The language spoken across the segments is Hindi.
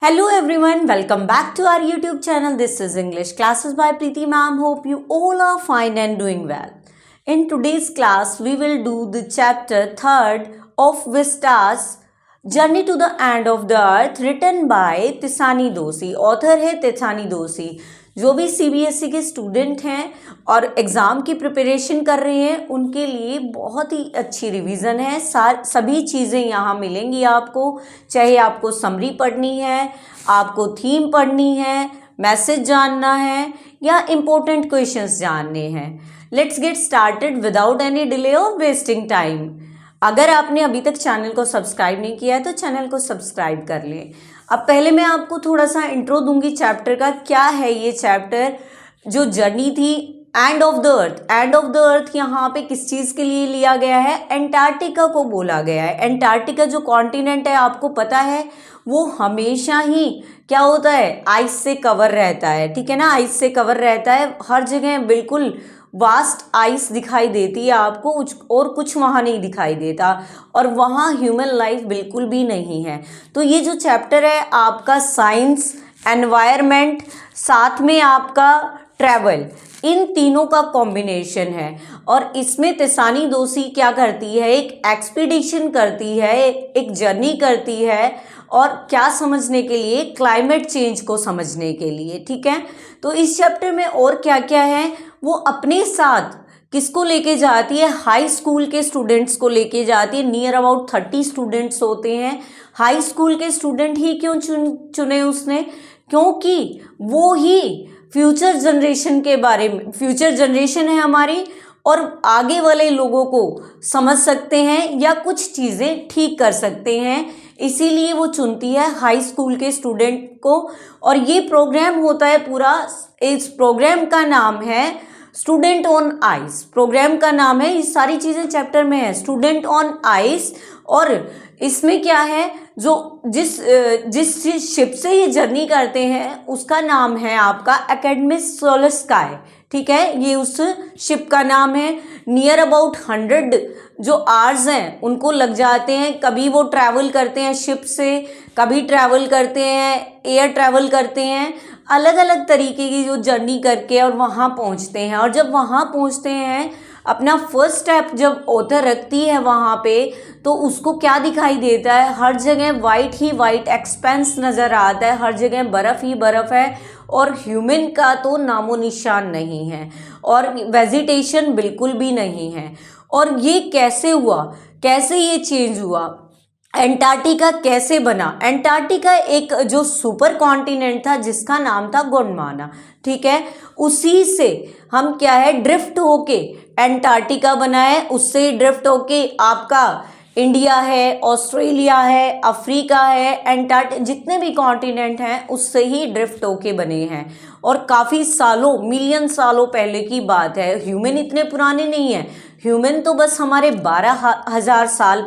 Hello everyone, welcome back to our YouTube channel. This is English Classes by Preeti Ma'am. Hope you all are fine and doing well. In today's class, we will do the chapter 3rd of Vistas, Journey to the End of the Earth, written by तिसानी दोषी. Author है तिसानी दोषी. जो भी सीबीएसई के स्टूडेंट हैं और एग्ज़ाम की प्रिपरेशन कर रहे हैं उनके लिए बहुत ही अच्छी रिवीजन है. सभी चीज़ें यहाँ मिलेंगी आपको, चाहे आपको समरी पढ़नी है, आपको थीम पढ़नी है, मैसेज जानना है या इम्पोर्टेंट क्वेश्चंस जानने हैं. Let's get started without any delay और वेस्टिंग टाइम. अगर आपने अभी तक चैनल को सब्सक्राइब नहीं किया है तो चैनल को सब्सक्राइब कर लें. अब पहले मैं आपको थोड़ा सा इंट्रो दूंगी चैप्टर का. क्या है ये चैप्टर? जो जर्नी थी and of the earth. And of the अर्थ यहाँ पे किस चीज़ के लिए लिया गया है? एंटार्क्टिका को बोला गया है. एंटार्क्टिका जो कॉन्टिनेंट है आपको पता है वो हमेशा ही क्या होता है? आइस से कवर रहता है. ठीक है ना, आइस से कवर रहता है. हर जगह बिल्कुल वास्ट आइस दिखाई देती है आपको, और कुछ वहाँ नहीं दिखाई देता, और वहाँ ह्यूमन लाइफ बिल्कुल भी नहीं है. तो ये जो चैप्टर है आपका साइंस, एनवायरनमेंट, साथ में आपका ट्रैवल, इन तीनों का कॉम्बिनेशन है. और इसमें तिसानी दोषी क्या करती है? एक एक्सपीडिशन करती है, एक जर्नी करती है. और क्या समझने के लिए? क्लाइमेट चेंज को समझने के लिए. ठीक है, तो इस चैप्टर में और क्या क्या है वो अपने साथ किसको लेके जाती है? हाई स्कूल के स्टूडेंट्स को लेके जाती है. नियर अबाउट 30 स्टूडेंट्स होते हैं. हाई स्कूल के स्टूडेंट ही क्यों चुने उसने? क्योंकि वो ही फ्यूचर जनरेशन के बारे में, फ्यूचर जनरेशन है हमारी, और आगे वाले लोगों को समझ सकते हैं या कुछ चीज़ें ठीक कर सकते हैं. इसीलिए वो चुनती है हाई स्कूल के स्टूडेंट को. और ये प्रोग्राम होता है पूरा. इस प्रोग्राम का नाम है स्टूडेंट ऑन आइस. प्रोग्राम का नाम है, ये सारी चीज़ें चैप्टर में है, स्टूडेंट ऑन आइस. और इसमें क्या है, जो जिस शिप से ये जर्नी करते हैं उसका नाम है आपका एकेडमिस सोलर स्काई. ठीक है, ये उस शिप का नाम है. नियर अबाउट 100 जो आवर्स हैं उनको लग जाते हैं. कभी वो ट्रैवल करते हैं शिप से, कभी ट्रैवल करते हैं, एयर ट्रैवल करते हैं, अलग अलग तरीके की जो जर्नी करके और वहाँ पहुँचते हैं. और जब वहाँ पहुँचते हैं, अपना फर्स्ट स्टेप जब ऑथर रखती है वहाँ पे, तो उसको क्या दिखाई देता है? हर जगह वाइट ही वाइट एक्सपेंस नज़र आता है, हर जगह बर्फ़ ही बर्फ़ है, और ह्यूमन का तो नामो निशान नहीं है, और वेजिटेशन बिल्कुल भी नहीं है. और ये कैसे हुआ, कैसे ये चेंज हुआ, एंटार्क्टिका कैसे बना? एंटार्क्टिका एक जो सुपर कॉन्टिनेंट था जिसका नाम था गोंडवाना. ठीक है, उसी से हम क्या है ड्रिफ्ट होके एंटार्क्टिका बना है. उससे ड्रिफ्ट होके आपका इंडिया है, ऑस्ट्रेलिया है, अफ्रीका है, जितने भी कॉन्टिनेंट हैं उससे ही ड्रिफ्ट होके बने हैं. और काफ़ी सालों, मिलियन सालों पहले की बात है. ह्यूमन इतने पुराने नहीं हैं. ह्यूमन तो बस हमारे 12,000 साल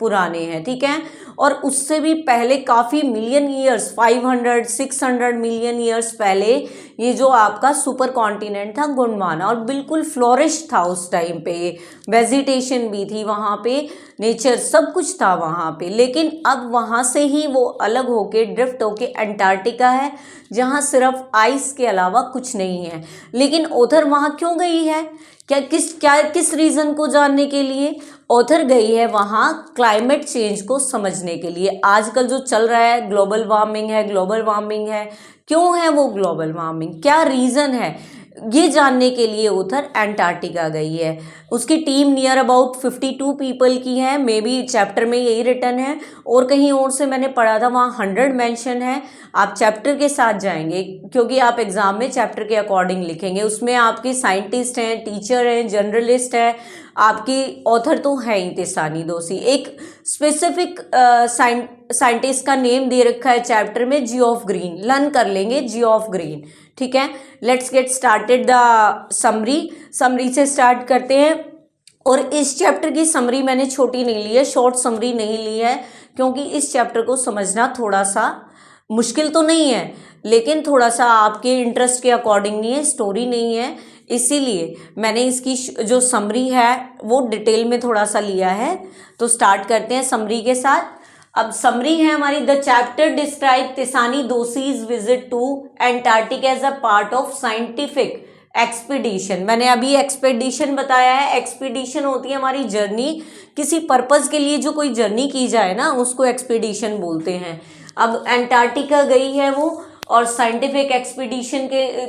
पुराने हैं. ठीक है, और उससे भी पहले काफ़ी मिलियन ईयर्स, 500-600 मिलियन ईयर्स पहले ये जो आपका सुपर कॉन्टिनेंट था गोंडवाना, और बिल्कुल फ्लोरिश था उस टाइम पे. वेजिटेशन भी थी वहाँ पे, नेचर सब कुछ था वहाँ पे. लेकिन अब वहाँ से ही वो अलग होके ड्रिफ्ट होके एंटार्क्टिका है, जहाँ सिर्फ आइस के अलावा कुछ नहीं है. लेकिन ऑथर वहाँ क्यों गई है? किस रीज़न को जानने के लिए ऑथर गई है वहाँ? क्लाइमेट चेंज को समझने के लिए. आजकल जो चल रहा है ग्लोबल वार्मिंग है, ग्लोबल वार्मिंग है, क्यों है वो ग्लोबल वार्मिंग, क्या रीज़न है, ये जानने के लिए ऑथर एंटार्क्टिका गई है. उसकी टीम नियर अबाउट 52 पीपल की है. मे बी चैप्टर में यही रिटर्न है, और कहीं और से मैंने पढ़ा था वहाँ 100 मेंशन है. आप चैप्टर के साथ जाएंगे क्योंकि आप एग्ज़ाम में चैप्टर के अकॉर्डिंग लिखेंगे. उसमें आपके साइंटिस्ट हैं, टीचर हैं, जर्नलिस्ट है, आपकी ऑथर तो है ही तिसानी दोषी. एक स्पेसिफिक साइंटिस्ट का नेम दे रखा है चैप्टर में, जियोफ ग्रीन. लर्न कर लेंगे जियोफ ग्रीन. ठीक है, let's get started the summary से स्टार्ट करते हैं. और इस चैप्टर की समरी मैंने छोटी नहीं ली है, शॉर्ट समरी नहीं ली है, क्योंकि इस चैप्टर को समझना थोड़ा सा मुश्किल तो नहीं है, लेकिन थोड़ा सा आपके इंटरेस्ट के अकॉर्डिंग नहीं है, स्टोरी नहीं है. इसीलिए मैंने इसकी जो समरी है वो डिटेल में थोड़ा सा लिया है. तो स्टार्ट करते हैं समरी के साथ. अब समरी है हमारी, the chapter describe Tishani Doshi's visit to Antarctica as a part of scientific expedition. मैंने अभी एक्सपीडिशन बताया है, एक्सपीडिशन होती है हमारी जर्नी, किसी पर्पस के लिए जो कोई जर्नी की जाए ना उसको एक्सपीडिशन बोलते हैं। अब एंटार्क्टिका गई है वो, और साइंटिफिक एक्सपीडिशन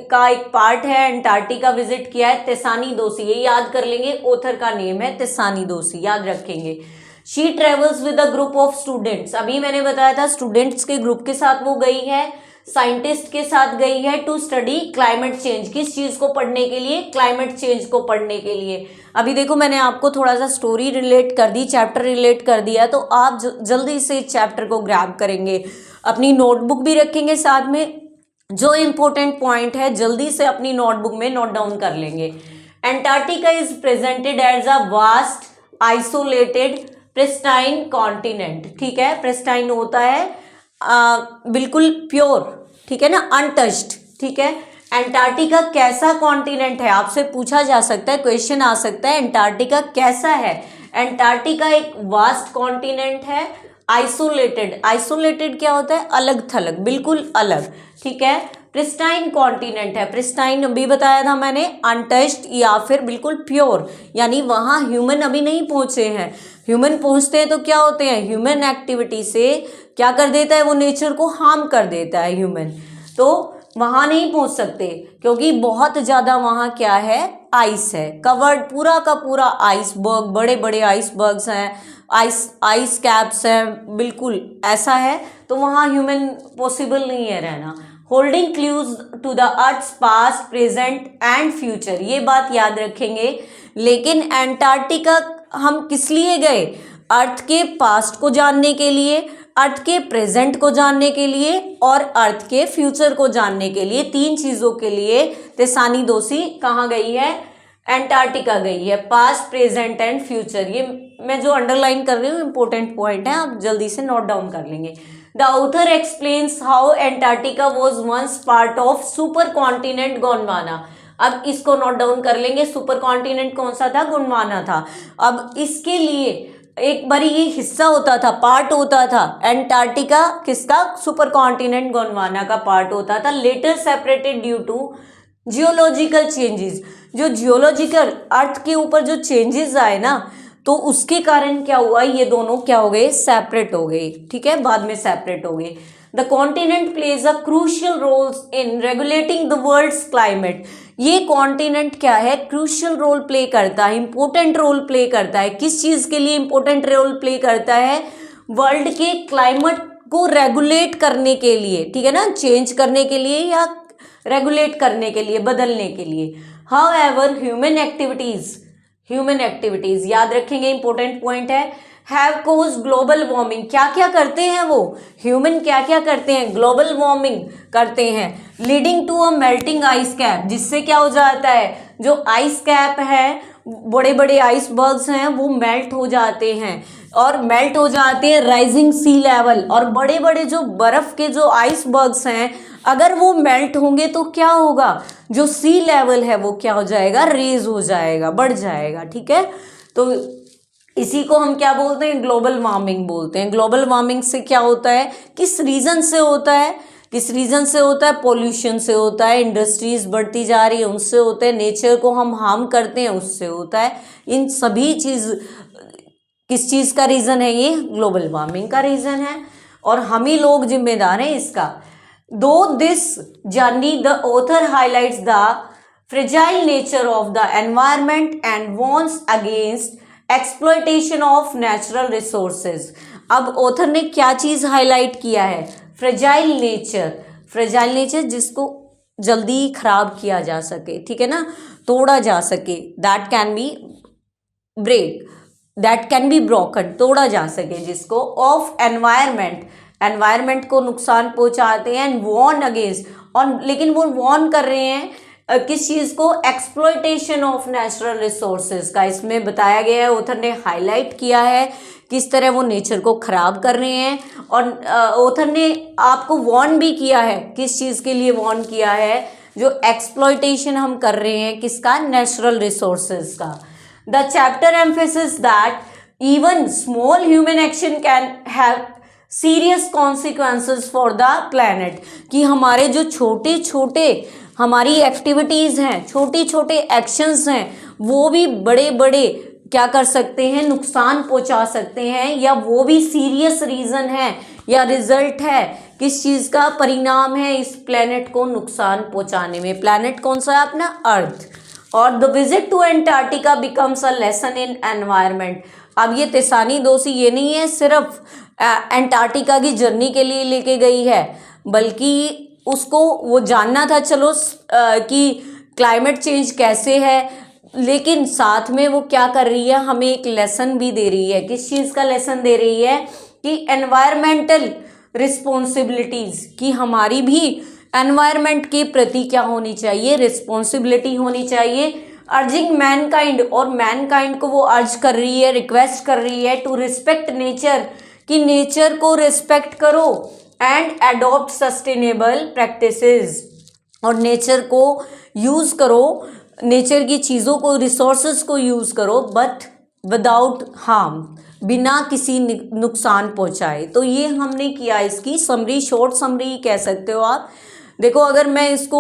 का एक पार्ट है, एंटार्क्टिका विजिट किया है तिसानी दोशी, ये याद कर लेंगे, ऑथर का नेम है तिसानी दोशी, याद रखेंगे। She travels with a group of students, अभी मैंने बताया था स्टूडेंट्स के ग्रुप के साथ वो गई है, साइंटिस्ट के साथ गई है, टू स्टडी क्लाइमेट चेंज, किस चीज को पढ़ने के लिए, क्लाइमेट चेंज को पढ़ने के लिए। अभी देखो मैंने आपको थोड़ा सा स्टोरी रिलेट कर दी, चैप्टर रिलेट कर दिया, तो आप जल्दी से इस चैप्टर को ग्रैब करेंगे। अपनी नोटबुक भी रखेंगे साथ में, जो इंपॉर्टेंट पॉइंट है जल्दी से अपनी नोटबुक में नोट डाउन कर लेंगे। Antarctica is presented as a vast isolated pristine continent, ठीक है, प्रिस्टाइन होता है बिल्कुल प्योर, ठीक है ना, अनटच्ड, ठीक है। एंटार्क्टिका कैसा कॉन्टिनेंट है, आपसे पूछा जा सकता है, क्वेश्चन आ सकता है, एंटार्क्टिका कैसा है। एंटार्क्टिका एक वास्ट कॉन्टिनेंट है, आइसोलेटेड, आइसोलेटेड क्या होता है, अलग थलग, बिल्कुल अलग, ठीक है। प्रिस्टाइन कॉन्टिनेंट है, प्रिस्टाइन अभी बताया था मैंने, अनटच्ड या फिर बिल्कुल प्योर, यानी वहाँ ह्यूमन अभी नहीं पहुंचे हैं। ह्यूमन पहुंचते हैं तो क्या होते हैं, ह्यूमन एक्टिविटी से क्या कर देता है, वो नेचर को हार्म कर देता है ह्यूमन, तो वहाँ नहीं पहुंच सकते क्योंकि बहुत ज़्यादा वहाँ क्या है, आइस है, कवर्ड पूरा का पूरा आइसबर्ग, बड़े बड़े आइसबर्ग्स हैं, आइस कैप्स हैं, बिल्कुल ऐसा है, तो वहाँ ह्यूमन पॉसिबल नहीं है रहना। Holding clues to the earth's past present and future, ये बात याद रखेंगे। लेकिन एंटार्क्टिका हम किस लिए गए, अर्थ के पास्ट को जानने के लिए, अर्थ के प्रेजेंट को जानने के लिए और अर्थ के फ्यूचर को जानने के लिए, तीन चीज़ों के लिए तिसानी दोशी कहाँ गई है, एंटार्क्टिका गई है, पास्ट प्रेजेंट एंड फ्यूचर। ये मैं जो अंडरलाइन कर रही हूँ इंपॉर्टेंट पॉइंट है, आप जल्दी से नोट डाउन कर लेंगे। The author explains how Antarctica was once part of super continent Gondwana. अब इसको नोट डाउन कर लेंगे, सुपर कॉन्टिनेंट कौन सा था, गोंडवाना था। अब इसके लिए एक बारी ये हिस्सा होता था, पार्ट होता था, एंटार्क्टिका किसका, सुपर कॉन्टिनेंट गोंडवाना का पार्ट होता था। Later separated due to geological changes, जो जियोलॉजिकल अर्थ के ऊपर जो चेंजेस आए ना, तो उसके कारण क्या हुआ, ये दोनों क्या हो गए, सेपरेट हो गए, ठीक है, बाद में सेपरेट हो गए। The continent plays a crucial roles in regulating the world's climate, ये कॉन्टिनेंट क्या है, क्रूशियल रोल प्ले करता है, इंपॉर्टेंट रोल प्ले करता है। किस चीज़ के लिए इंपॉर्टेंट रोल प्ले करता है, वर्ल्ड के क्लाइमेट को रेगुलेट करने के लिए, ठीक है ना, चेंज करने के लिए या रेगुलेट करने के लिए, बदलने के लिए। हाउएवर ह्यूमन एक्टिविटीज याद रखेंगे, इंपॉर्टेंट पॉइंट है। हैव कोज ग्लोबल वार्मिंग, क्या क्या करते हैं वो ह्यूमन, क्या क्या करते हैं, ग्लोबल वार्मिंग करते हैं। Leading to a melting ice cap, जिससे क्या हो जाता है, जो आइस कैप है, बड़े बड़े आइसबर्ग्स हैं, वो मेल्ट हो जाते हैं, और मेल्ट हो जाते हैं राइजिंग सी लेवल, और बड़े बड़े जो बर्फ के जो आइसबर्ग्स हैं, अगर वो मेल्ट होंगे तो क्या होगा, जो सी लेवल है वो क्या हो जाएगा, रेज हो जाएगा, बढ़ जाएगा, ठीक है। तो इसी को हम क्या बोलते हैं, ग्लोबल वार्मिंग बोलते हैं। ग्लोबल वार्मिंग से क्या होता है, किस रीज़न से होता है, किस रीज़न से होता है, पोल्यूशन से होता है, इंडस्ट्रीज बढ़ती जा रही है उनसे होता है, नेचर को हम हार्म करते हैं उससे होता है। इन सभी चीज़ किस चीज़ का रीज़न है, ये ग्लोबल वार्मिंग का रीज़न है, और हम ही लोग जिम्मेदार हैं इसका। दो this journey the author highlights the fragile nature of the environment and warns against exploitation of natural resources. अब ऑथर ने क्या चीज़ हाईलाइट किया है, फ्रेजाइल नेचर जिसको जल्दी खराब किया जा सके, ठीक है ना, तोड़ा जा सके, दैट कैन बी ब्रोकन, तोड़ा जा सके जिसको, ऑफ एनवायरमेंट को नुकसान पहुंचाते हैं, एंड वॉर्न अगेंस्ट, और लेकिन वो वॉर्न कर रहे हैं किस चीज़ को, एक्सप्लॉयटेशन ऑफ नेचुरल रिसोर्सेज का। इसमें बताया गया है, ऑथर ने हाईलाइट किया है किस तरह वो नेचर को ख़राब कर रहे हैं, और ऑथर ने आपको वॉर्न भी किया है, किस चीज़ के लिए वॉर्न किया है, जो एक्सप्लॉयटेशन हम कर रहे हैं किसका, नेचुरल रिसोर्सेज का। The chapter emphasis that even small human action can have serious consequences for the planet, कि हमारे जो छोटे छोटे हमारी एक्टिविटीज़ हैं, छोटे छोटे एक्शंस हैं, वो भी बड़े बड़े क्या कर सकते हैं, नुकसान पहुंचा सकते हैं, या वो भी सीरियस रीज़न है या रिजल्ट है, किस चीज़ का परिणाम है इस प्लैनेट को नुकसान पहुंचाने में। प्लैनेट कौन सा है अपना, अर्थ। और the visit to Antarctica becomes a lesson in environment. अब ये तेसानी दोषी ये नहीं है सिर्फ एंटार्क्टिका की जर्नी के लिए लेके गई है, बल्कि उसको वो जानना था चलो कि क्लाइमेट चेंज कैसे है, लेकिन साथ में वो क्या कर रही है, हमें एक लेसन भी दे रही है। किस चीज़ का लेसन दे रही है, कि एनवायरमेंटल रिस्पॉन्सिबिलिटीज़, कि हमारी भी एनवायरनमेंट के प्रति क्या होनी चाहिए, रिस्पॉन्सिबिलिटी होनी चाहिए। अर्जिंग मैनकाइंड, और मैनकाइंड को वो अर्ज कर रही है, रिक्वेस्ट कर रही है टू रिस्पेक्ट नेचर, कि नेचर को रिस्पेक्ट करो, एंड एडॉप्ट सस्टेनेबल प्रैक्टिसेस, और नेचर को यूज़ करो, नेचर की चीज़ों को, रिसोर्सेज को यूज़ करो, बट विदाउट हार्म, बिना किसी नुकसान पहुंचाए। तो ये हमने किया, इसकी समरी, शॉर्ट समरी कह सकते हो आप। देखो अगर मैं इसको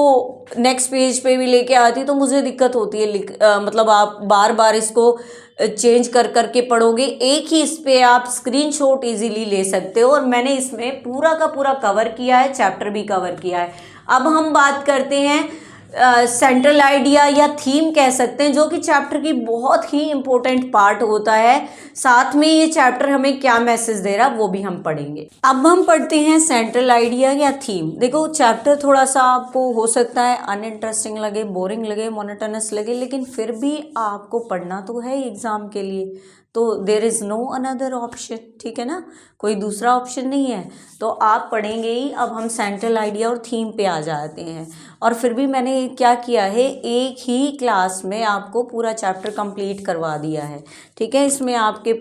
नेक्स्ट पेज पे भी लेके आती तो मुझे दिक्कत होती है, मतलब आप बार बार इसको चेंज कर करके पढ़ोगे, एक ही इस पे आप स्क्रीनशॉट इजीली ले सकते हो। और मैंने इसमें पूरा का पूरा कवर किया है, चैप्टर भी कवर किया है। अब हम बात करते हैं सेंट्रल आइडिया या थीम कह सकते हैं, जो कि चैप्टर की बहुत ही इम्पोर्टेंट पार्ट होता है। साथ में ये चैप्टर हमें क्या मैसेज दे रहा है वो भी हम पढ़ेंगे। अब हम पढ़ते हैं सेंट्रल आइडिया या थीम। देखो चैप्टर थोड़ा सा आपको हो सकता है अनइंटरेस्टिंग लगे, बोरिंग लगे, मोनोटोनस लगे, लेकिन फिर भी आपको पढ़ना तो है एग्जाम के लिए, तो there is no another option, ठीक है ना, कोई दूसरा ऑप्शन नहीं है, तो आप पढ़ेंगे ही। अब हम सेंट्रल आइडिया और थीम पे आ जाते हैं। और फिर भी मैंने क्या किया है, एक ही क्लास में आपको पूरा चैप्टर कंप्लीट करवा दिया है, ठीक है। इसमें आपके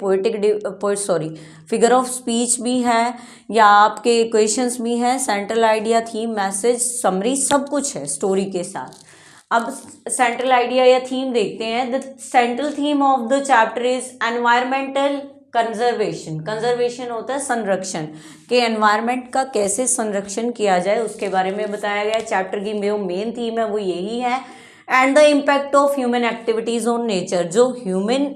फिगर ऑफ स्पीच भी है, या आपके क्वेश्चंस भी हैं, central idea, theme, message, summary, सब कुछ है स्टोरी के साथ। अब सेंट्रल आइडिया या थीम देखते हैं। The central theme of the chapter is environmental conservation. Conservation होता है संरक्षण, के एनवायरनमेंट का कैसे संरक्षण किया जाए उसके बारे में बताया गया है। चैप्टर की जो मेन थीम है वो यही है। And the impact of human activities on nature, जो ह्यूमन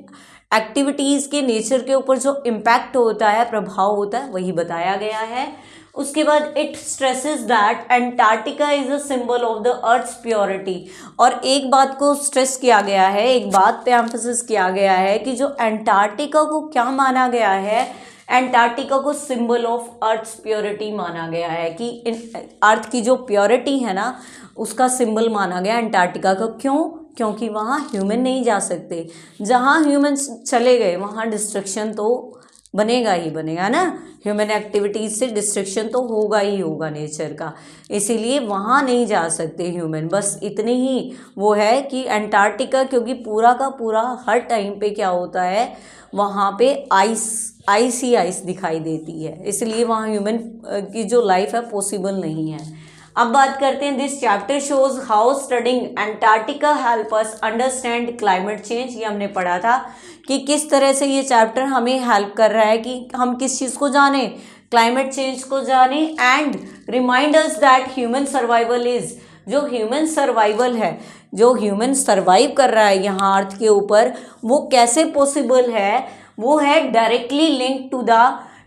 एक्टिविटीज़ के नेचर के ऊपर जो इम्पैक्ट होता है, प्रभाव होता है, वही बताया गया है। उसके बाद it stresses that Antarctica is a symbol of the earth's purity. और एक बात को स्ट्रेस किया गया है, एक बात पे एम्फेसिस किया गया है कि जो एंटार्क्टिका को क्या माना गया है, एंटार्क्टिका को सिंबल ऑफ अर्थ्स प्योरिटी माना गया है, कि अर्थ की जो प्योरिटी है ना उसका सिंबल माना गया एंटार्क्टिका का। क्यों? क्योंकि वहाँ ह्यूमन नहीं जा सकते। जहाँ ह्यूमन चले गए वहाँ डिस्ट्रक्शन तो बनेगा ही बनेगा ना, ह्यूमन एक्टिविटीज से डिस्ट्रक्शन तो होगा ही होगा नेचर का, इसीलिए वहाँ नहीं जा सकते ह्यूमन। बस इतनी ही वो है कि एंटार्क्टिका, क्योंकि पूरा का पूरा हर टाइम पे क्या होता है, वहाँ पे आइस ही आइस दिखाई देती है, इसलिए वहाँ ह्यूमन की जो लाइफ है पॉसिबल नहीं है। अब बात करते हैं, this chapter shows how studying Antarctica help us understand climate change. ये हमने पढ़ा था कि किस तरह से ये चैप्टर हमें हेल्प कर रहा है कि हम किस चीज़ को जाने, क्लाइमेट चेंज को जाने। And remind us that human survival is, जो ह्यूमन सर्वाइवल है, जो ह्यूमन सर्वाइव कर रहा है यहाँ अर्थ के ऊपर, वो कैसे पॉसिबल है, वो है directly link to the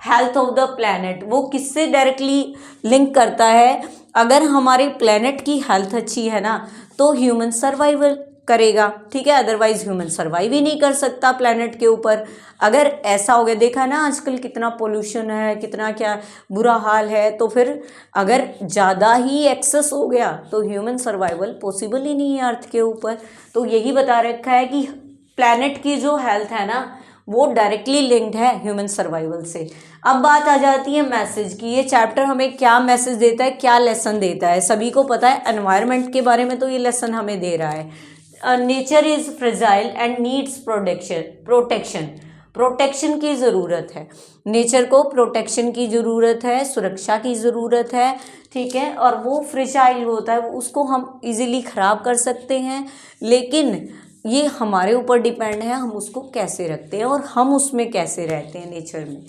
health of the planet. वो किससे डायरेक्टली लिंक करता है, अगर हमारे प्लैनेट की हेल्थ अच्छी है ना तो ह्यूमन सर्वाइवल करेगा, ठीक है, अदरवाइज ह्यूमन सर्वाइव ही नहीं कर सकता प्लैनेट के ऊपर। अगर ऐसा हो गया, देखा ना आजकल कितना पोल्यूशन है, कितना क्या बुरा हाल है, तो फिर अगर ज़्यादा ही एक्सेस हो गया तो ह्यूमन सर्वाइवल पॉसिबल ही नहीं है अर्थ के ऊपर। तो यही बता रखा है कि प्लैनेट की जो हेल्थ है ना वो डायरेक्टली लिंक्ड है ह्यूमन सर्वाइवल से। अब बात आ जाती है मैसेज की, ये चैप्टर हमें क्या मैसेज देता है, क्या लेसन देता है। सभी को पता है एनवायरनमेंट के बारे में तो ये लेसन हमें दे रहा है। Nature is fragile and needs protection की ज़रूरत है, नेचर को प्रोटेक्शन की ज़रूरत है, सुरक्षा की ज़रूरत है, ठीक है। और वो फ्रेजाइल होता है, उसको हम इजीली ख़राब कर सकते हैं, लेकिन ये हमारे ऊपर डिपेंड है हम उसको कैसे रखते हैं और हम उसमें कैसे रहते हैं नेचर में,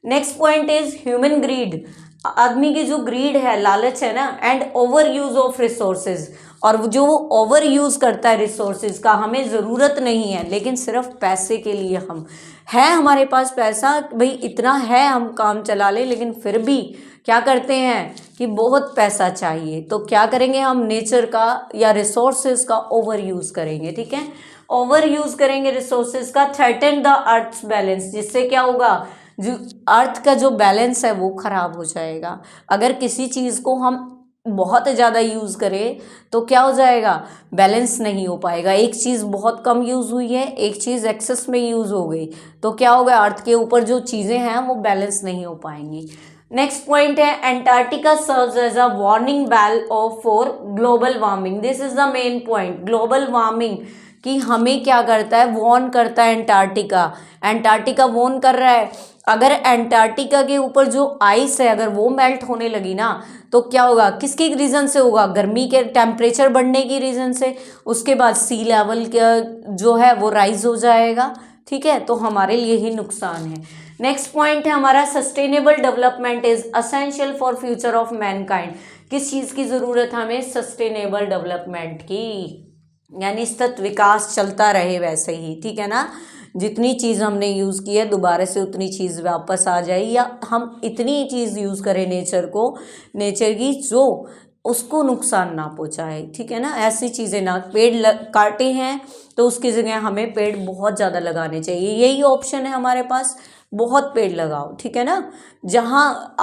next point is human greed, आदमी की जो ग्रीड है, लालच है ना, and over use of resources, और जो वो ओवर यूज करता है रिसोर्सेज का, हमें ज़रूरत नहीं है लेकिन सिर्फ पैसे के लिए हम है, हमारे पास पैसा भाई इतना है, हम काम चला लें, लेकिन फिर भी क्या करते हैं कि बहुत पैसा चाहिए, तो क्या करेंगे हम, नेचर का या रिसोर्सेज का ओवर यूज़ करेंगे। ठीक है, ओवर यूज़ करेंगे रिसोर्सेज का, थ्रेटन द अर्थ्स बैलेंस, जिससे क्या होगा, जो अर्थ का जो बैलेंस है वो खराब हो जाएगा। अगर किसी चीज़ को हम बहुत ज़्यादा यूज़ करें तो क्या हो जाएगा, बैलेंस नहीं हो पाएगा। एक चीज़ बहुत कम यूज़ हुई है, एक चीज़ एक्सेस में यूज़ हो गई, तो क्या होगा, अर्थ के ऊपर जो चीज़ें हैं वो बैलेंस नहीं हो पाएंगी। नेक्स्ट पॉइंट है, Antarctica serves as a warning bell of for global warming. This is the main point, global warming कि हमें क्या करता है, वॉर्न करता है एंटार्क्टिका। एंटार्क्टिका वॉर्न कर रहा है, अगर एंटार्क्टिका के ऊपर जो आइस है अगर वो मेल्ट होने लगी ना, तो क्या होगा, किसकी रीज़न से होगा, गर्मी के टेम्परेचर बढ़ने की रीज़न से, उसके बाद सी लेवल का जो है वो राइज हो जाएगा। ठीक है, तो हमारे लिए ही नुकसान है। नेक्स्ट पॉइंट है हमारा, sustainable development is essential for future of Mankind. किस चीज़ की ज़रूरत है हमें, सस्टेनेबल डेवलपमेंट की, यानी सतत विकास चलता रहे वैसे ही। ठीक है ना, जितनी चीज़ हमने यूज़ की है दोबारा से उतनी चीज़ वापस आ जाए, या हम इतनी चीज़ यूज़ करें नेचर को, नेचर की जो उसको नुकसान ना पहुँचाए। ठीक है ना, ऐसी चीज़ें ना, पेड़ काटे हैं तो उसकी जगह हमें पेड़ बहुत ज़्यादा लगाने चाहिए, यही ऑप्शन है हमारे पास, बहुत पेड़ लगाओ। ठीक है ना, जहाँ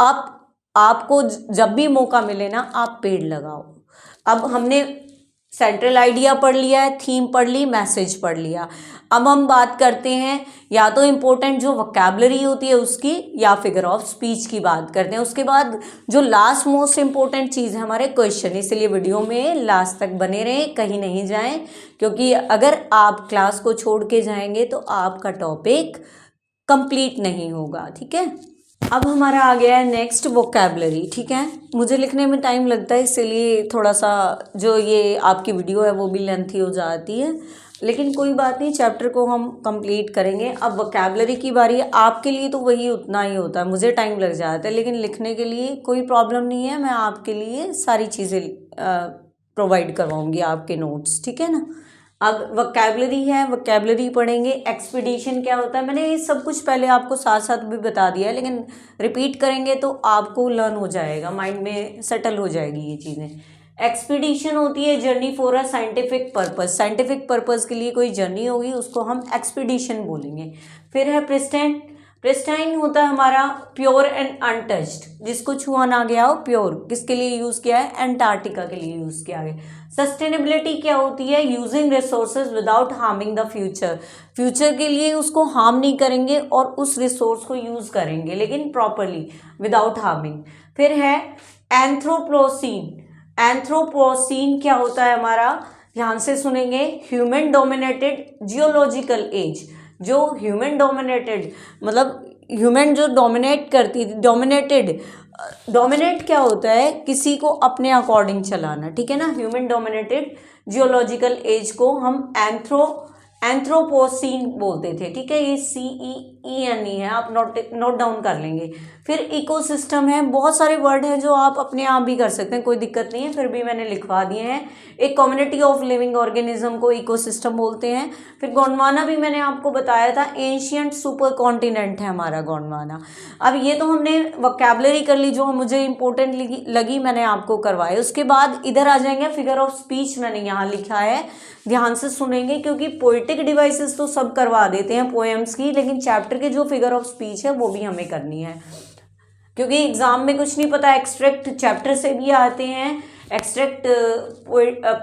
आपको जब भी मौका मिले ना आप पेड़ लगाओ। अब हमने सेंट्रल आइडिया पढ़ लिया है, थीम पढ़ ली, मैसेज पढ़ लिया। अब हम बात करते हैं या तो इम्पोर्टेंट जो वोकैबुलरी होती है उसकी, या फिगर ऑफ स्पीच की बात करते हैं। उसके बाद जो लास्ट मोस्ट इम्पोर्टेंट चीज़ है हमारे क्वेश्चन, इसलिए वीडियो में लास्ट तक बने रहें, कहीं नहीं जाएं, क्योंकि अगर आप क्लास को छोड़ के जाएंगे तो आपका टॉपिक कंप्लीट नहीं होगा। ठीक है, अब हमारा आ गया है नेक्स्ट वोकैबुलरी। ठीक है, मुझे लिखने में टाइम लगता है इसलिए थोड़ा सा जो ये आपकी वीडियो है वो भी लेंथी हो जाती है, लेकिन कोई बात नहीं, चैप्टर को हम कंप्लीट करेंगे। अब वोकैबुलरी की बारी है, आपके लिए तो वही उतना ही होता है, मुझे टाइम लग जाता है, लेकिन लिखने के लिए कोई प्रॉब्लम नहीं है, मैं आपके लिए सारी चीज़ें प्रोवाइड करवाऊँगी, आपके नोट्स। ठीक है ना, अब वोकैबुलरी है, वोकैबुलरी पढ़ेंगे। एक्सपीडिशन क्या होता है, मैंने ये सब कुछ पहले आपको साथ साथ भी बता दिया है, लेकिन रिपीट करेंगे तो आपको लर्न हो जाएगा, माइंड में सेटल हो जाएगी ये चीज़ें। एक्सपीडिशन होती है journey for a scientific purpose, scientific purpose के लिए कोई जर्नी होगी उसको हम एक्सपीडिशन बोलेंगे। फिर है प्रिस्टाइन, प्रिस्टाइन होता है हमारा प्योर एंड अनटच्ड, जिसको छुआ ना गया हो, प्योर किसके लिए यूज़ किया है, एंटार्क्टिका के लिए यूज़ किया है। सस्टेनेबिलिटी क्या होती है, using resources without harming the future, future के लिए उसको हार्म नहीं करेंगे और उस रिसोर्स को यूज़ करेंगे लेकिन प्रॉपरली, विदाउट हार्मिंग। फिर है एंथ्रोपोसीन, एंथ्रोपोसीन क्या होता है हमारा, ध्यान से सुनेंगे, ह्यूमन डोमिनेटेड जियोलॉजिकल एज, जो ह्यूमन डोमिनेटेड मतलब ह्यूमन जो डोमिनेट करती, डोमिनेट क्या होता है, किसी को अपने अकॉर्डिंग चलाना। ठीक है ना, ह्यूमन डोमिनेटेड जियोलॉजिकल एज को हम एंथ्रोपोसीन बोलते थे। ठीक है, ये CEEN है, आप नोट डाउन कर लेंगे। फिर इकोसिस्टम है, बहुत सारे वर्ड हैं जो आप अपने आप भी कर सकते हैं, कोई दिक्कत नहीं है, फिर भी मैंने लिखवा दिए हैं। एक कम्युनिटी ऑफ लिविंग ऑर्गेनिज्म को इकोसिस्टम बोलते हैं। फिर गोंडवाना भी मैंने आपको बताया था, एंशियंट सुपर कॉन्टिनेंट है हमारा गोंडवाना। अब ये तो हमने वोकैबुलरी कर ली, जो मुझे इंपॉर्टेंट लगी मैंने आपको करवाए। उसके बाद इधर आ जाएंगे, फिगर ऑफ स्पीच मैंने यहाँ लिखा है, ध्यान से सुनेंगे, क्योंकि पोएटिक डिवाइसेस तो सब करवा देते हैं पोएम्स की, लेकिन चैप्टर के जो फिगर ऑफ स्पीच है वो भी हमें करनी है, क्योंकि एग्जाम में कुछ नहीं पता, एक्सट्रैक्ट चैप्टर से भी आते हैं, एक्सट्रैक्ट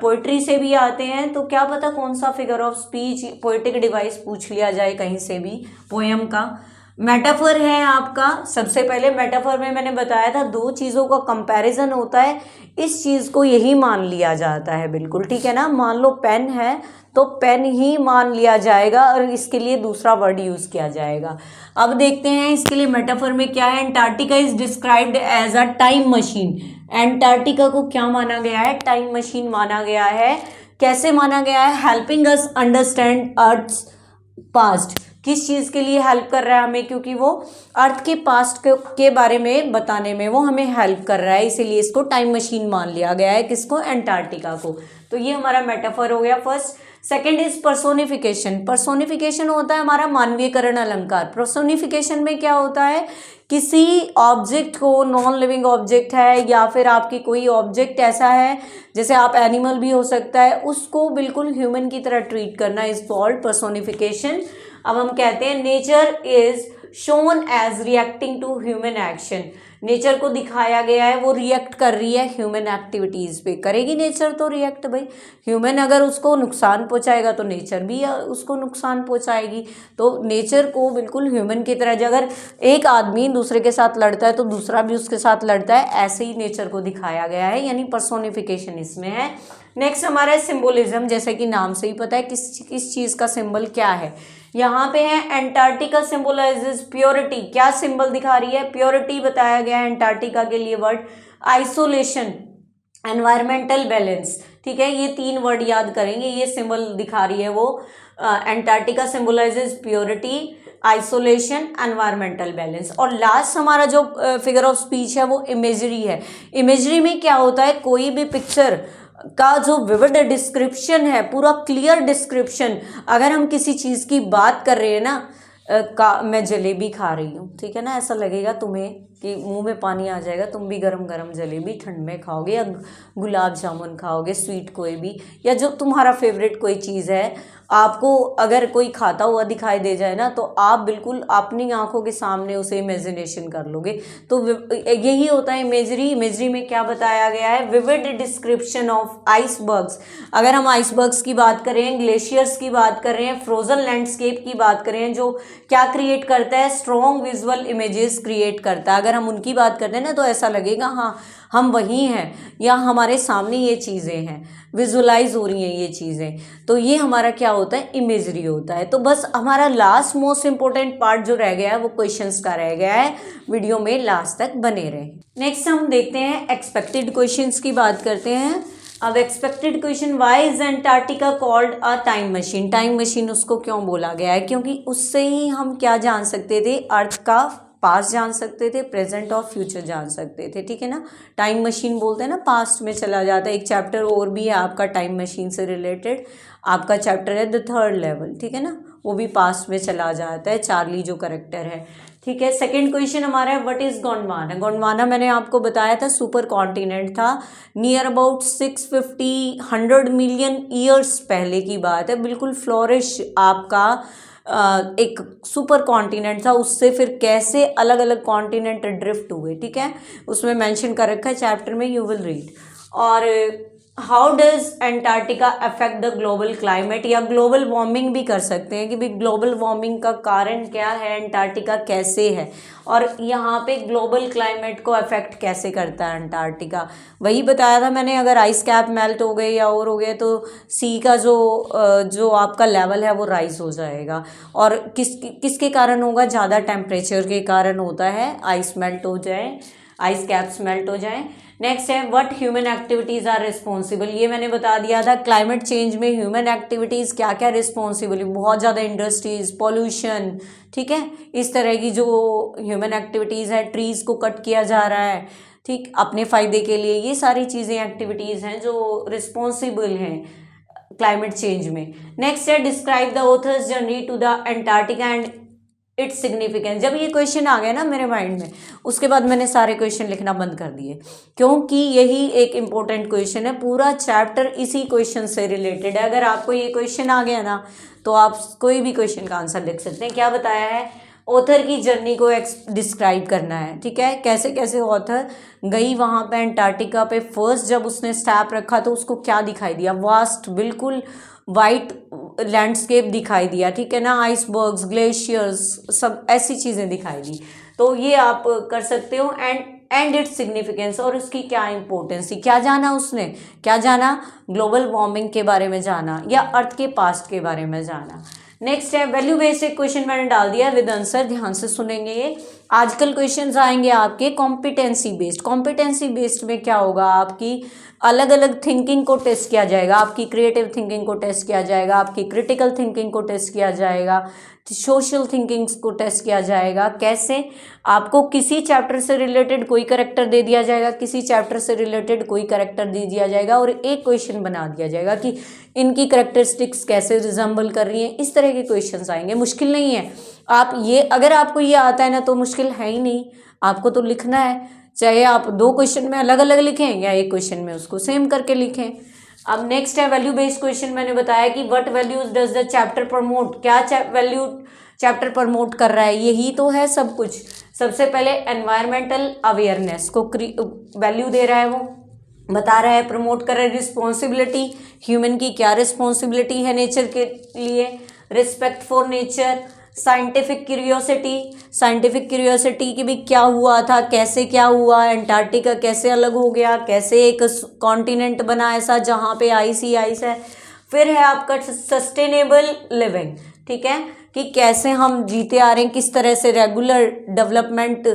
पोइट्री से भी आते हैं, तो क्या पता कौन सा figure of speech poetic device पूछ लिया जाए कहीं से भी, पोएम का। मेटाफर है आपका, सबसे पहले मेटाफर में मैंने बताया था दो चीज़ों का कंपैरिजन होता है, इस चीज़ को यही मान लिया जाता है बिल्कुल। ठीक है ना, मान लो पेन है तो पेन ही मान लिया जाएगा और इसके लिए दूसरा वर्ड यूज़ किया जाएगा। अब देखते हैं इसके लिए मेटाफर में क्या है। Antarctica is described as a time machine, Antarctica को क्या माना गया है, टाइम मशीन माना गया है। कैसे माना गया है, helping us understand earth's past, किस चीज़ के लिए हेल्प कर रहा है हमें, क्योंकि वो अर्थ के पास्ट के बारे में बताने में वो हमें हेल्प कर रहा है, इसीलिए इसको टाइम मशीन मान लिया गया है। किसको? एंटार्क्टिका को। तो ये हमारा मेटाफर हो गया first. Second is personification. Personification होता है हमारा मानवीयकरण अलंकार। पर्सोनिफिकेशन में क्या होता है, किसी ऑब्जेक्ट को, नॉन लिविंग ऑब्जेक्ट है या फिर आपकी कोई ऑब्जेक्ट ऐसा है, जैसे आप एनिमल भी हो सकता है, उसको बिल्कुल ह्यूमन की तरह ट्रीट करना इज कॉल्ड पर्सोनिफिकेशन। अब हम कहते हैं nature is shown as reacting to human action. Nature को दिखाया गया है वो रिएक्ट कर रही है ह्यूमन एक्टिविटीज़ पे। करेगी नेचर तो रिएक्ट भाई। ह्यूमन अगर उसको नुकसान पहुंचाएगा तो नेचर भी उसको नुकसान पहुंचाएगी। तो नेचर को बिल्कुल ह्यूमन की तरह, अगर एक आदमी दूसरे के साथ लड़ता है तो दूसरा भी उसके साथ लड़ता है, ऐसे ही नेचर को दिखाया गया है, यानी पर्सोनिफिकेशन इसमें है। नेक्स्ट हमारा है सिम्बोलिज्म। जैसे कि नाम से ही पता है किस चीज़ का सिंबल क्या है। यहाँ पे है एंटार्क्टिका सिंबलाइजेस प्योरिटी। क्या सिंबल दिखा रही है? प्योरिटी बताया गया है एंटार्क्टिका के लिए वर्ड। आइसोलेशन, एनवायरमेंटल बैलेंस, ठीक है, ये 3 वर्ड याद करेंगे। ये सिंबल दिखा रही है वो। Antarctica symbolizes purity, isolation, environmental balance. और लास्ट हमारा जो फिगर ऑफ स्पीच है वो इमेजरी है। इमेजरी में क्या होता है, कोई भी पिक्चर का जो विविड डिस्क्रिप्शन है, पूरा क्लियर डिस्क्रिप्शन। अगर हम किसी चीज़ की बात कर रहे हैं ना, मैं जलेबी खा रही हूँ, ठीक है ना, ऐसा लगेगा तुम्हें कि मुंह में पानी आ जाएगा। तुम भी गरम गरम जलेबी ठंड में खाओगे, या गुलाब जामुन खाओगे, स्वीट कोई भी, या जो तुम्हारा फेवरेट कोई चीज़ है, आपको अगर कोई खाता हुआ दिखाई दे जाए ना, तो आप बिल्कुल अपनी आंखों के सामने उसे इमेजिनेशन कर लोगे। तो यही होता है इमेजरी। इमेजरी में क्या बताया गया है? Vivid description of icebergs. अगर हम आइसबर्ग्स की बात करें, ग्लेशियर्स की बात कर रहे हैं, फ्रोजन लैंडस्केप की बात करें, जो क्या क्रिएट करता है? स्ट्रॉन्ग विजुअल इमेजेस क्रिएट करता है। अगर हम उनकी बात करते हैं ना, तो ऐसा लगेगा हाँ हम वही हैं, या हमारे सामने ये चीज़ें हैं, विजुअलाइज हो रही हैं ये चीज़ें। तो ये हमारा क्या होता है? इमेजरी होता है। तो बस हमारा लास्ट मोस्ट इंपॉर्टेंट पार्ट जो रह गया है वो क्वेश्चंस का रह गया है। वीडियो में लास्ट तक बने रहे। नेक्स्ट हम देखते हैं एक्सपेक्टेड क्वेश्चंस की बात करते हैं। अब expected question, why is Antarctica called a time machine. Time machine उसको क्यों बोला गया है? क्योंकि उससे ही हम क्या जान सकते थे? अर्थ का पास्ट जान सकते थे, प्रेजेंट और फ्यूचर जान सकते थे, ठीक है ना। टाइम मशीन बोलते हैं ना, पास्ट में चला जाता है। एक चैप्टर और भी है आपका टाइम मशीन से रिलेटेड, आपका चैप्टर है द थर्ड लेवल, ठीक है ना, वो भी पास्ट में चला जाता है। चार्ली जो करेक्टर है, ठीक है। सेकंड क्वेश्चन हमारा है व्हाट इज गोंडवाना। गोंडवाना मैंने आपको बताया था सुपर कॉन्टिनेंट था। नियर अबाउट 650-100 मिलियन ईयर्स पहले की बात है। बिल्कुल फ्लोरिश आपका एक सुपर कॉन्टिनेंट था। उससे फिर कैसे अलग अलग कॉन्टिनेंट ड्रिफ्ट हुए, ठीक है, उसमें मेंशन कर रखा है चैप्टर में, यू विल रीड। और how does Antarctica affect the global climate, या ग्लोबल वार्मिंग भी कर सकते हैं कि भाई ग्लोबल वार्मिंग का कारण क्या है, एंटार्क्टिका कैसे है, और यहाँ पे ग्लोबल क्लाइमेट को अफेक्ट कैसे करता है एंटार्क्टिका। वही बताया था मैंने, अगर आइस कैप मेल्ट हो गए या और हो गए तो सी का जो आपका लेवल है वो राइज हो जाएगा। और किसके कारण होगा? ज़्यादा टेम्परेचर के कारण होता है, आइस मेल्ट हो जाए, आइस कैप्स मेल्ट हो जाए। नेक्स्ट है what human activities are responsible. ये मैंने बता दिया था, क्लाइमेट चेंज में ह्यूमन एक्टिविटीज़ क्या क्या रिस्पॉन्सिबल है। बहुत ज़्यादा इंडस्ट्रीज, पॉल्यूशन, ठीक है, इस तरह की जो ह्यूमन एक्टिविटीज़ है, ट्रीज़ को कट किया जा रहा है, ठीक, अपने फ़ायदे के लिए, ये सारी चीज़ें एक्टिविटीज़ हैं जो रिस्पॉन्सिबल हैं क्लाइमेट चेंज में। नेक्स्ट है describe the author's journey to the Antarctica and its significance. जब ये क्वेश्चन आ गया ना मेरे माइंड में, उसके बाद मैंने सारे क्वेश्चन लिखना बंद कर दिए, क्योंकि यही एक इम्पोर्टेंट क्वेश्चन है। पूरा चैप्टर इसी क्वेश्चन से रिलेटेड है। अगर आपको ये क्वेश्चन आ गया ना, तो आप कोई भी क्वेश्चन का आंसर लिख सकते हैं। क्या बताया है? ऑथर की जर्नी को डिस्क्राइब करना है, ठीक है, कैसे कैसे ऑथर गई वहाँ पे एंटार्क्टिका पे। फर्स्ट जब उसने स्टैप रखा तो उसको क्या दिखाई दिया? वास्ट, बिल्कुल वाइट लैंडस्केप दिखाई दिया, ठीक है ना, आइसबर्ग्स, ग्लेशियर्स, सब ऐसी चीज़ें दिखाई दी। तो ये आप कर सकते हो। एंड इट्स सिग्निफिकेंस, और उसकी क्या इंपॉर्टेंस थी, क्या जाना उसने, क्या जाना? ग्लोबल वार्मिंग के बारे में जाना, या अर्थ के पास्ट के बारे में जाना। नेक्स्ट है वैल्यू बेस्ड क्वेश्चन मैंने डाल दिया विद आंसर, ध्यान से सुनेंगे ये। आजकल क्वेश्चंस आएंगे आपके कॉम्पिटेंसी बेस्ड। कॉम्पिटेंसी बेस्ड में क्या होगा, आपकी अलग अलग थिंकिंग को टेस्ट किया जाएगा, आपकी क्रिएटिव थिंकिंग को टेस्ट किया जाएगा, आपकी क्रिटिकल थिंकिंग को टेस्ट किया जाएगा, सोशल थिंकिंग को टेस्ट किया जाएगा। कैसे, आपको किसी चैप्टर से रिलेटेड कोई करेक्टर दे दिया जाएगा, किसी चैप्टर से रिलेटेड कोई करेक्टर दे दिया जाएगा और एक क्वेश्चन बना दिया जाएगा कि इनकी करेक्टरिस्टिक्स कैसे रिजेंबल कर रही हैं। इस तरह के क्वेश्चंस आएंगे, मुश्किल नहीं है। आप ये, अगर आपको ये आता है ना तो मुश्किल है ही नहीं, आपको तो लिखना है, चाहे आप 2 क्वेश्चन में अलग अलग लिखें या एक क्वेश्चन में उसको सेम करके लिखें। अब नेक्स्ट है वैल्यू बेस्ड क्वेश्चन। मैंने बताया कि what values does the chapter promote, क्या वैल्यू चैप्टर प्रमोट कर रहा है, यही तो है सब कुछ। सबसे पहले एनवायरमेंटल अवेयरनेस को वैल्यू दे रहा है, वो बता रहा है, प्रमोट कर रहा है। रिस्पॉन्सिबिलिटी, ह्यूमन की क्या रिस्पॉन्सिबिलिटी है नेचर के लिए, respect for nature, scientific curiosity, scientific curiosity की भी क्या हुआ था, कैसे क्या हुआ, अंटार्कटिका कैसे अलग हो गया, कैसे एक कॉन्टिनेंट बना ऐसा जहाँ पे आइस ही आइस है। फिर है आपका सस्टेनेबल लिविंग, ठीक है, कि कैसे हम जीते आ रहे हैं, किस तरह से रेगुलर डेवलपमेंट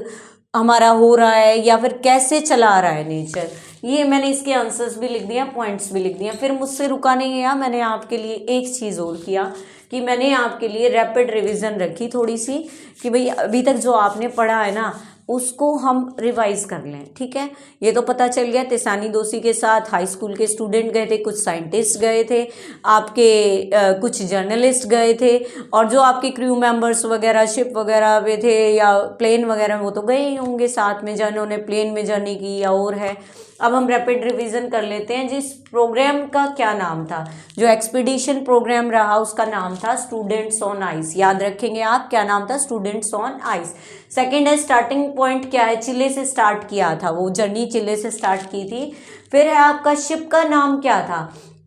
हमारा हो रहा है या फिर कैसे चला रहा है नेचर। ये मैंने इसके आंसर्स भी लिख दिया, पॉइंट्स भी लिख दिया। फिर मुझसे रुका नहीं गया, मैंने आपके लिए एक चीज़ और किया कि मैंने आपके लिए रैपिड रिवीजन रखी थोड़ी सी, कि भाई अभी तक जो आपने पढ़ा है ना उसको हम रिवाइज कर लें, ठीक है। ये तो पता चल गया, तिसानी दोषी के साथ हाई स्कूल के स्टूडेंट गए थे, कुछ साइंटिस्ट गए थे, आपके कुछ जर्नलिस्ट गए थे, और जो आपके क्रू मेंबर्स वगैरह शिप वगैरह में थे या प्लेन वगैरह वो तो गए ही होंगे साथ में, जिन्होंने प्लेन में जर्नी की या और है। अब हम रैपिड रिवीजन कर लेते हैं। जिस प्रोग्राम का क्या नाम था, जो एक्सपीडिशन प्रोग्राम रहा उसका नाम था स्टूडेंट्स ऑन आइस। याद रखेंगे आप, क्या नाम था, स्टूडेंट्स ऑन आइस। सेकंड है स्टार्टिंग पॉइंट क्या है, चिले से स्टार्ट किया था, वो जर्नी चिले से स्टार्ट की थी। फिर है आपका शिप का नाम क्या था,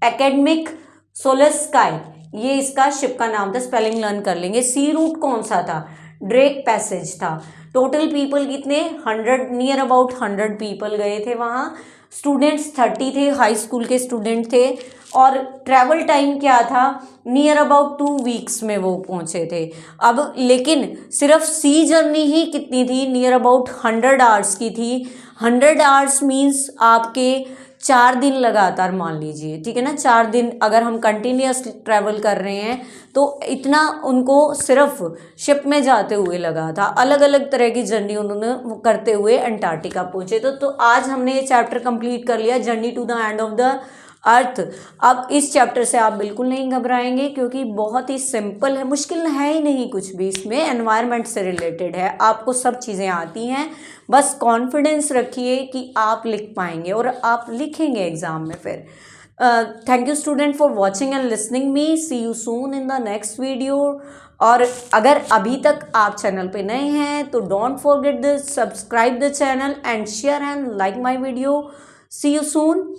एकेडमिक सोलस स्काई, ये इसका शिप का नाम था, स्पेलिंग लर्न कर लेंगे। सी रूट कौन सा था, ड्रेक पैसेज था। टोटल पीपल कितने, 100, नियर अबाउट 100 पीपल गए थे वहाँ। स्टूडेंट्स 30 थे, हाई स्कूल के स्टूडेंट थे। और ट्रैवल टाइम क्या था, नियर अबाउट 2 वीक्स में वो पहुँचे थे। अब लेकिन सिर्फ सी जर्नी ही कितनी थी, नियर अबाउट 100 आवर्स की थी। 100 आवर्स मीन्स आपके 4 दिन लगातार मान लीजिए, ठीक है ना, 4 दिन अगर हम कंटिन्यूस ट्रैवल कर रहे हैं तो इतना उनको सिर्फ शिप में जाते हुए लगा था। अलग अलग तरह की जर्नी उन्होंने करते हुए अंटार्कटिका पहुंचे। तो आज हमने ये चैप्टर कंप्लीट कर लिया, journey to the end of the earth. अब इस चैप्टर से आप बिल्कुल नहीं घबराएंगे क्योंकि बहुत ही सिंपल है, मुश्किल है ही नहीं कुछ भी, इसमें एनवायरनमेंट से रिलेटेड है, आपको सब चीज़ें आती हैं। बस कॉन्फिडेंस रखिए कि आप लिख पाएंगे और आप लिखेंगे एग्ज़ाम में। फिर thank you student for watching and listening me, see you soon in the next video. और अगर अभी तक आप चैनल पे नए हैं तो don't forget the subscribe the channel and share and like my video. See you soon.